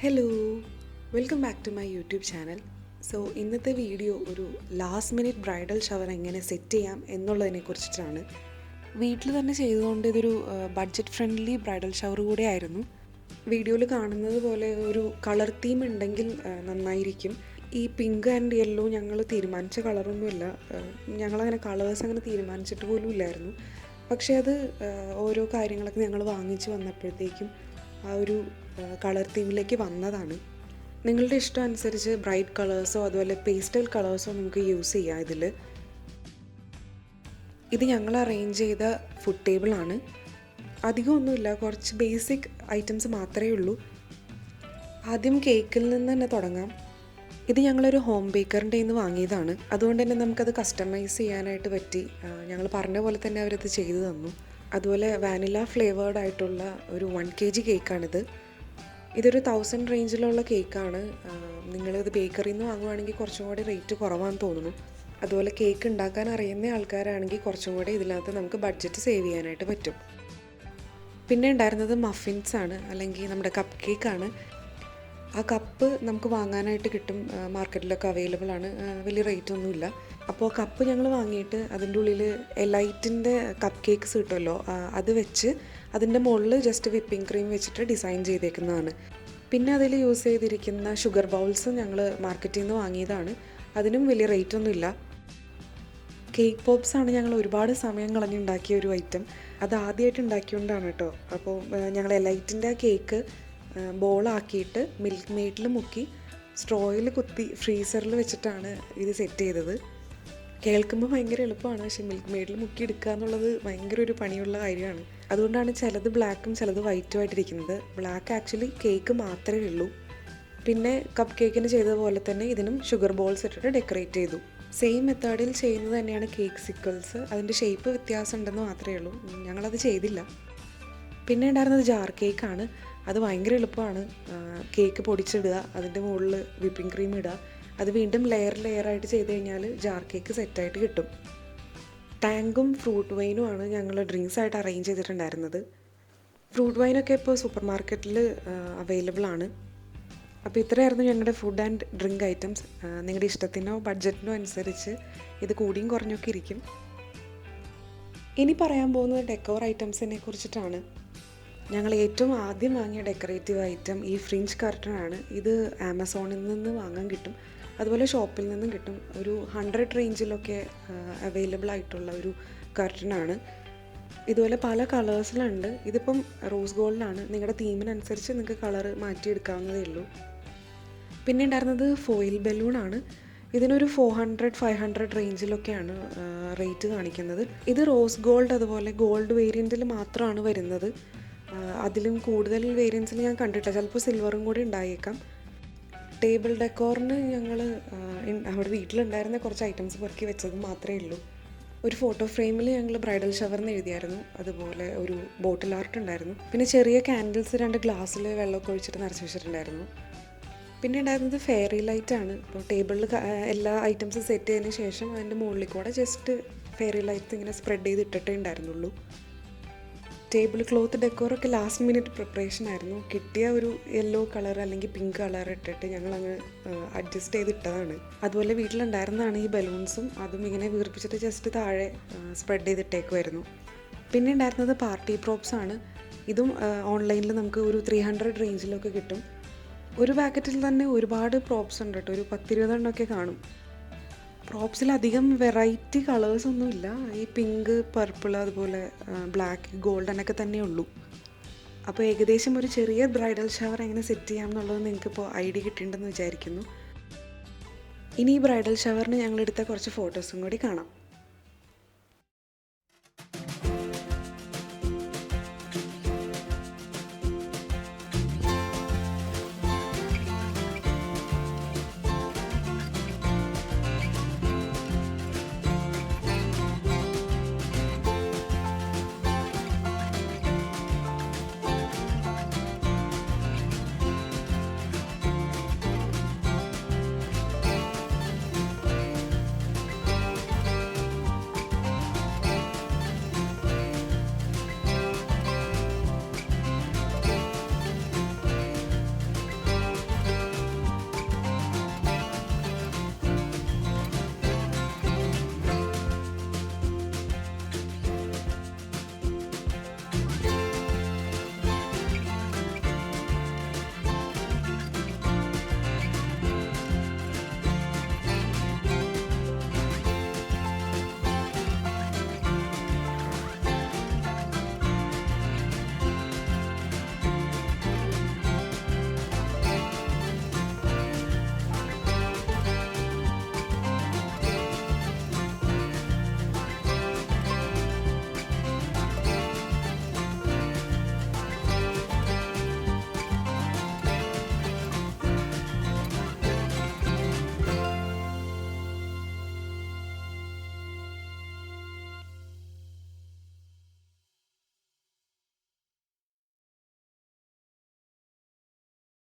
Hello, welcome back to my YouTube channel. So ഇന്നത്തെ video ഒരു last minute bridal shower എങ്ങനെ set ചെയ്യാം എന്നുള്ളതിനെ കുറിച്ചിട്ടാണ്. വീട്ടിൽ തന്നെ ചെയ്തുകൊണ്ട് ഇതൊരു ബഡ്ജറ്റ് ഫ്രണ്ട്ലി ബ്രൈഡൽ ഷവർ കൂടെ ആയിരുന്നു. വീഡിയോയിൽ കാണുന്നത് പോലെ ഒരു കളർ തീം ഉണ്ടെങ്കിൽ നന്നായിരിക്കും. ഈ പിങ്ക് ആൻഡ് യെല്ലോ ഞങ്ങൾ തീരുമാനിച്ച കളറൊന്നുമില്ല. ഞങ്ങളങ്ങനെ കളേഴ്സ് അങ്ങനെ തീരുമാനിച്ചിട്ട് പോലും ഇല്ലായിരുന്നു. പക്ഷേ അത് ഓരോ കാര്യങ്ങളൊക്കെ ഞങ്ങൾ വാങ്ങിച്ച് വന്നപ്പോഴത്തേക്കും ആ ഒരു കളർ തീമിലേക്ക് വന്നതാണ്. നിങ്ങളുടെ ഇഷ്ടം അനുസരിച്ച് ബ്രൈറ്റ് കളേഴ്സോ അതുപോലെ പേസ്റ്റൽ കളേഴ്സോ നമുക്ക് യൂസ് ചെയ്യാം. ഇത് ഞങ്ങൾ അറേഞ്ച് ചെയ്ത ഫുഡ് ടേബിളാണ്. അധികമൊന്നുമില്ല, കുറച്ച് ബേസിക് ഐറ്റംസ് മാത്രമേ ഉള്ളൂ. ആദ്യം കേക്കിൽ നിന്ന് തന്നെ തുടങ്ങാം. ഇത് ഞങ്ങളൊരു ഹോം ബേക്കറിൻ്റെ നിന്ന് വാങ്ങിയതാണ്. അതുകൊണ്ട് തന്നെ നമുക്കത് കസ്റ്റമൈസ് ചെയ്യാനായിട്ട് പറ്റി. ഞങ്ങൾ പറഞ്ഞ പോലെ തന്നെ അവരത് ചെയ്തു തന്നു. അതുപോലെ വാനില ഫ്ലേവേർഡ് ആയിട്ടുള്ള ഒരു 1 kg കേക്കാണിത്. ഇതൊരു 1000 റേഞ്ചിലുള്ള കേക്കാണ്. നിങ്ങളിത് ബേക്കറിയിൽ നിന്ന് വാങ്ങുവാണെങ്കിൽ കുറച്ചും കൂടി റേറ്റ് കുറവാണെന്ന് തോന്നുന്നു. അതുപോലെ കേക്ക് ഉണ്ടാക്കാൻ അറിയുന്ന ആൾക്കാരാണെങ്കിൽ കുറച്ചും കൂടി ഇതിനകത്ത് നമുക്ക് ബഡ്ജറ്റ് സേവ് ചെയ്യാനായിട്ട് പറ്റും. പിന്നെ ഉണ്ടായിരുന്നത് മഫിൻസ് ആണ്, അല്ലെങ്കിൽ നമ്മുടെ കപ്പ് കേക്കാണ്. ആ കപ്പ് നമുക്ക് വാങ്ങാനായിട്ട് കിട്ടും, മാർക്കറ്റിലൊക്കെ അവൈലബിൾ ആണ്. വലിയ റേറ്റ് ഒന്നുമില്ല. അപ്പോൾ കപ്പ് ഞങ്ങൾ വാങ്ങിയിട്ട് അതിൻ്റെ ഉള്ളിൽ എലൈറ്റിൻ്റെ കപ്പ് കേക്ക്സ് കിട്ടുമല്ലോ, അത് വെച്ച് അതിൻ്റെ മുകളിൽ ജസ്റ്റ് വിപ്പിംഗ് ക്രീം വെച്ചിട്ട് ഡിസൈൻ ചെയ്തേക്കുന്നതാണ്. പിന്നെ അതിൽ യൂസ് ചെയ്തിരിക്കുന്ന ഷുഗർ ബൗൾസ് ഞങ്ങൾ മാർക്കറ്റിൽ നിന്ന് വാങ്ങിയതാണ്. അതിനും വലിയ റേറ്റ് ഒന്നുമില്ല. കേക്ക് പോപ്സ് ആണ് ഞങ്ങൾ ഒരുപാട് സമയം കളഞ്ഞുണ്ടാക്കിയ ഒരു ഐറ്റം. അത് ആദ്യമായിട്ട് ഉണ്ടാക്കിയോണ്ടാണ് കേട്ടോ. അപ്പോൾ ഞങ്ങൾ എലൈറ്റിൻ്റെ ആ കേക്ക് ബോളാക്കിയിട്ട് മിൽക്ക് മെയ്ഡിൽ മുക്കി സ്ട്രോയിൽ കുത്തി ഫ്രീസറിൽ വെച്ചിട്ടാണ് ഇത് സെറ്റ് ചെയ്തത്. കേൾക്കുമ്പോൾ ഭയങ്കര എളുപ്പമാണ്, പക്ഷേ മിൽക്ക് മെയ്ഡിൽ മുക്കി എടുക്കുക എന്നുള്ളത് ഭയങ്കര ഒരു പണിയുള്ള കാര്യമാണ്. അതുകൊണ്ടാണ് ചിലത് ബ്ലാക്കും ചിലത് വൈറ്റും ആയിട്ടിരിക്കുന്നത്. ബ്ലാക്ക് ആക്ച്വലി കേക്ക് മാത്രമേ ഉള്ളൂ. പിന്നെ കപ്പ് കേക്കിന് ചെയ്തതുപോലെ തന്നെ ഇതിനും ഷുഗർ ബോൾസ് ഇട്ടിട്ട് ഡെക്കറേറ്റ് ചെയ്തു. സെയിം മെത്തേഡിൽ ചെയ്യുന്നത് തന്നെയാണ് കേക്ക് സിക്കിൾസ്. അതിൻ്റെ ഷേപ്പ് വ്യത്യാസം ഉണ്ടെന്ന് മാത്രമേ ഉള്ളൂ. ഞങ്ങളത് ചെയ്തില്ല. പിന്നെ ഉണ്ടായിരുന്നത് ജാർ കേക്കാണ്. അത് ഭയങ്കര എളുപ്പമാണ്. കേക്ക് പൊടിച്ചിടുക, അതിൻ്റെ മുകളിൽ വിപ്പിംഗ് ക്രീം ഇടുക, അത് വീണ്ടും ലെയറായിട്ട് ചെയ്ത് കഴിഞ്ഞാൽ ജാർ കേക്ക് സെറ്റായിട്ട് കിട്ടും. ടാങ്കും ഫ്രൂട്ട് വൈനുമാണ് ഞങ്ങൾ ഡ്രിങ്ക്സ് ആയിട്ട് അറേഞ്ച് ചെയ്തിട്ടുണ്ടായിരുന്നത്. ഫ്രൂട്ട് വൈനൊക്കെ ഇപ്പോൾ സൂപ്പർ മാർക്കറ്റിൽ അവൈലബിൾ ആണ്. അപ്പോൾ ഇത്രയായിരുന്നു ഞങ്ങളുടെ ഫുഡ് ആൻഡ് ഡ്രിങ്ക് ഐറ്റംസ്. നിങ്ങളുടെ ഇഷ്ടത്തിനോ ബഡ്ജറ്റിനോ അനുസരിച്ച് ഇത് കൂടിയും കുറഞ്ഞൊക്കെ ഇരിക്കും. ഇനി പറയാൻ പോകുന്നത് ഡെക്കോർ ഐറ്റംസിനെ കുറിച്ചിട്ടാണ്. ഞങ്ങൾ ഏറ്റവും ആദ്യം വാങ്ങിയ ഡെക്കറേറ്റീവ് ഐറ്റം ഈ ഫ്രിഞ്ച് കർട്ടനാണ്. ഇത് ആമസോണിൽ നിന്ന് വാങ്ങാൻ കിട്ടും, അതുപോലെ ഷോപ്പിൽ നിന്നും കിട്ടും. ഒരു 100 റേഞ്ചിലൊക്കെ അവൈലബിൾ ആയിട്ടുള്ള ഒരു കർട്ടനാണ്. ഇതുപോലെ പല കളേഴ്സിലുണ്ട്. ഇതിപ്പം റോസ് ഗോൾഡിലാണ്. നിങ്ങളുടെ തീമിനനുസരിച്ച് നിങ്ങൾക്ക് കളർ മാറ്റിയെടുക്കാവുന്നതേ ഉള്ളൂ. പിന്നെ ഉണ്ടായിരുന്നത് ഫോയിൽ ബലൂണാണ്. ഇതിനൊരു 400-500 റേഞ്ചിലൊക്കെയാണ് റേറ്റ് കാണിക്കുന്നത്. ഇത് റോസ് ഗോൾഡ് അതുപോലെ ഗോൾഡ് വേരിയൻറ്റിൽ മാത്രമാണ് വരുന്നത്. അതിലും കൂടുതൽ വേരിയൻസിൽ ഞാൻ കണ്ടിട്ടില്ല. ചിലപ്പോൾ സിൽവറും കൂടി ഉണ്ടായേക്കാം. ടേബിൾ ഡെക്കോറിന് ഞങ്ങൾ അവിടെ വീട്ടിലുണ്ടായിരുന്ന കുറച്ച് ഐറ്റംസ് പെറുക്കി വെച്ചത് മാത്രമേ ഉള്ളൂ. ഒരു ഫോട്ടോ ഫ്രെയിമിൽ ഞങ്ങൾ ബ്രൈഡൽ ഷവറിന് എഴുതിയായിരുന്നു. അതുപോലെ ഒരു ബോട്ടിൽ ആർട്ട് ഉണ്ടായിരുന്നു. പിന്നെ ചെറിയ കാൻഡിൽസ് 2 ഗ്ലാസ്സിൽ വെള്ളമൊക്കെ ഒഴിച്ചിട്ട് നിറച്ച് വെച്ചിട്ടുണ്ടായിരുന്നു. പിന്നെ ഉണ്ടായിരുന്നത് ഫെയറി ലൈറ്റാണ്. അപ്പോൾ ടേബിളിൽ എല്ലാ ഐറ്റംസും സെറ്റ് ചെയ്തതിന് ശേഷം അതിൻ്റെ മുകളിൽ കൂടെ ജസ്റ്റ് ഫെയറി ലൈറ്റ്സ് ഇങ്ങനെ സ്പ്രെഡ് ചെയ്തിട്ടേ ഉണ്ടായിരുന്നുള്ളൂ. ടേബിൾ ക്ലോത്ത് ഡെക്കോറൊക്കെ ലാസ്റ്റ് മിനിറ്റ് പ്രിപ്പറേഷൻ ആയിരുന്നു. കിട്ടിയ ഒരു യെല്ലോ കളർ അല്ലെങ്കിൽ പിങ്ക് കളർ ഇട്ടിട്ട് ഞങ്ങളങ്ങ് അഡ്ജസ്റ്റ് ചെയ്തിട്ടതാണ്. അതുപോലെ വീട്ടിലുണ്ടായിരുന്നതാണ് ഈ ബലൂൺസും. അതും ഇങ്ങനെ വീർപ്പിച്ചിട്ട് ജസ്റ്റ് താഴെ സ്പ്രെഡ് ചെയ്തിട്ടേക്കുമായിരുന്നു. പിന്നെ ഉണ്ടായിരുന്നത് പാർട്ടി പ്രോപ്സ് ആണ്. ഇതും ഓൺലൈനിൽ നമുക്ക് ഒരു 300 റേഞ്ചിലൊക്കെ കിട്ടും. ഒരു പാക്കറ്റിൽ തന്നെ ഒരുപാട് പ്രോപ്സ് ഉണ്ട് കേട്ടോ. ഒരു 10-20 എണ്ണമൊക്കെ കാണും. പ്രോപ്സിലധികം വെറൈറ്റി കളേഴ്സൊന്നുമില്ല. ഈ പിങ്ക്, പർപ്പിൾ, അതുപോലെ ബ്ലാക്ക്, ഗോൾഡനൊക്കെ തന്നെ ഉള്ളൂ. അപ്പോൾ ഏകദേശം ഒരു ചെറിയ ബ്രൈഡൽ ഷവർ എങ്ങനെ സെറ്റ് ചെയ്യാം എന്നുള്ളത് നിങ്ങൾക്കിപ്പോൾ ഐഡിയ കിട്ടിയിട്ടുണ്ടെന്ന് വിചാരിക്കുന്നു. ഇനി ഈ ബ്രൈഡൽ ഷവറിന് ഞങ്ങളെടുത്ത കുറച്ച് ഫോട്ടോസും കൂടി കാണാം.